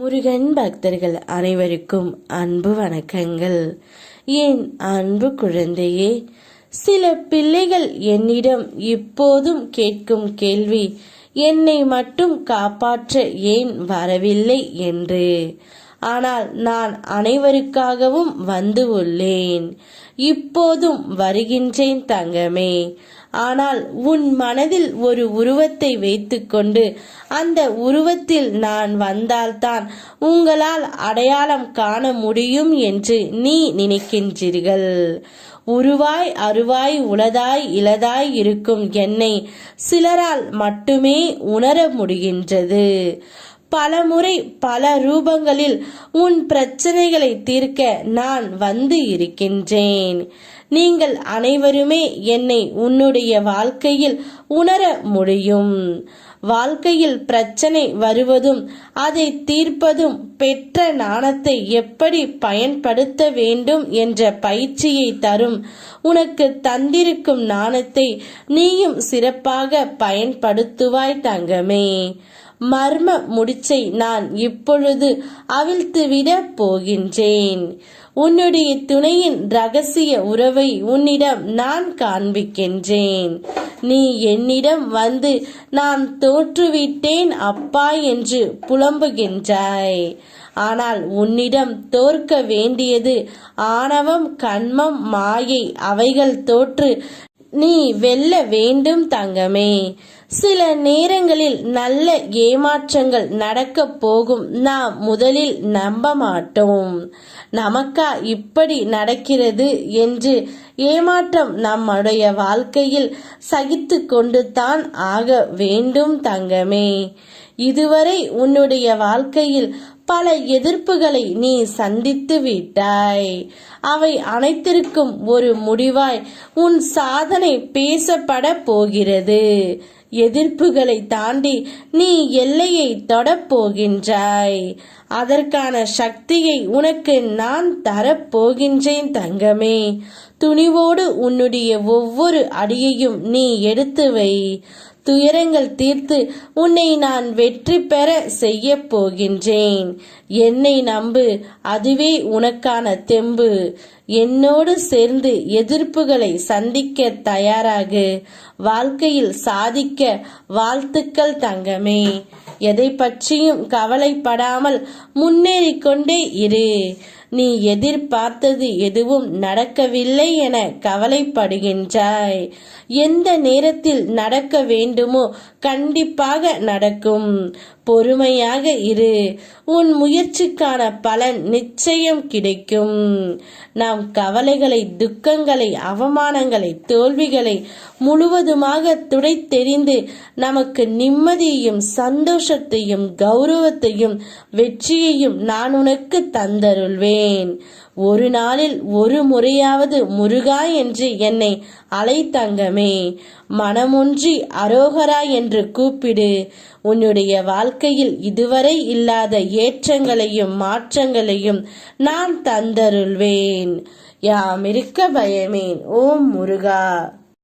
முருகன் பக்தர்கள் அனைவருக்கும் அன்பு வணக்கங்கள். என் அன்பு குழந்தையே, சில பிள்ளைகள் என்னிடம் இப்போதும் கேட்கும் கேள்வி, என்னை மட்டும் காப்பாற்ற ஏன் வரவில்லை என்று. ஆனால் நான் அனைவருக்காகவும் வந்து உள்ளேன். இப்போதும் வருகின்றேன் தங்கமே. ஆனால் உன் மனதில் ஒரு உருவத்தை வைத்துக்கொண்டு அந்த உருவத்தில் நான் வந்தால்தான் உங்களால் அடையாளம் காண முடியும் என்று நீ நினைக்கின்றீர்கள். உருவாய் அருவாய் உளதாய் இலதாய் இருக்கும் என்னை சிலரால் மட்டுமே உணர முடிகின்றது. பலமுறை பல ரூபங்களில் உன் பிரச்சனைகளை தீர்க்க நான் வந்து இருக்கின்றேன். நீங்கள் அனைவருமே என்னை உன்னுடைய வாழ்க்கையில் உணர முடியும். வாழ்க்கையில் பிரச்சனை வருவதும் அதை தீர்ப்பதும் பெற்ற ஞானத்தை எப்படி பயன்படுத்த வேண்டும் என்ற பயிற்சியை தரும் உனக்கு தந்திருக்கும் ஞானத்தை நீயும் சிறப்பாக பயன்படுத்துவாய் தங்கமே. மர்ம முடிச்சை நான் இப்பொழுது அவிழ்த்துவிட போகின்றேன். உன்னுடைய துணையின் ரகசிய உறவை உன்னிடம் நான் காண்பிக்கின்றேன். நீ என்னிடம் வந்து நான் தோற்றுவிட்டேன் அப்பா என்று புலம்புகின்றாய். ஆனால் உன்னிடம் தோற்க வேண்டியது ஆணவம், கண்மம், மாயை. அவைகள் தோற்று நீ வெல்ல வேண்டும் தங்கமே. சில நேரங்களில் நல்ல ஏமாற்றங்கள் நடக்க போகும். நாம் முதலில் நம்ப மாட்டோம். நமக்கா இப்படி நடக்கிறது என்று ஏமாற்றம் நம்முடைய வாழ்க்கையில் சகித்து கொண்டு தான் ஆக வேண்டும் தங்கமே. இதுவரை உன்னுடைய வாழ்க்கையில் பல எதிர்ப்புகளை நீ சந்தித்து விட்டாய். அவை அனைத்திற்கும் ஒரு முடிவாய் உன் சாதனை பேசப்பட போகிறது. எதிர்ப்புகளை தாண்டி நீ எல்லையை தொடப் போகின்றாய். அதற்கான சக்தியை உனக்கு நான் தரப்போகின்றேன் தங்கமே. துணிவோடு உன்னுடைய ஒவ்வொரு அடியையும் நீ எடுத்து வை. துயரங்கள் தீர்த்து உன்னை நான் வெற்றி பெற செய்ய போகின்றேன். என்னை நம்பு, அதுவே உனக்கான தெம்பு. என்னோடு சேர்ந்து எதிர்ப்புகளை சந்திக்க தயாராகு. வாழ்க்கையில் சாதிக்க வாழ்த்துக்கள் தங்கமே. எதை பற்றியும் கவலைப்படாமல் முன்னேறிக்கொண்டே இரு. நீ எதிர்பார்த்தது எதுவும் நடக்கவில்லை என கவலைப்படுகின்றாய். எந்த நேரத்தில் நடக்க வேண்டுமோ கண்டிப்பாக நடக்கும். பொறுமையாக இரு. உன் முயற்சிக்கான பலன் நிச்சயம் கிடைக்கும். நாம் கவலைகளை, துக்கங்களை, அவமானங்களை, தோல்விகளை முழுவதுமாக துடைத்தெறிந்து நமக்கு நிம்மதியையும் சந்தோஷத்தையும் கௌரவத்தையும் வெற்றியையும் நான் உனக்கு தந்தருள்வேன். ஒரு நாளில் ஒரு முறையாவது முருகா என்று என்னை அழைத்தங்கமே. மனமொன்றி அரோகரா என்று கூப்பிடு. உன்னுடைய வாழ்க்கையில் இதுவரை இல்லாத ஏற்றங்களையும் மாற்றங்களையும் நான் தந்தருள்வேன். யாம் இருக்க பயமேன். ஓம் முருகா.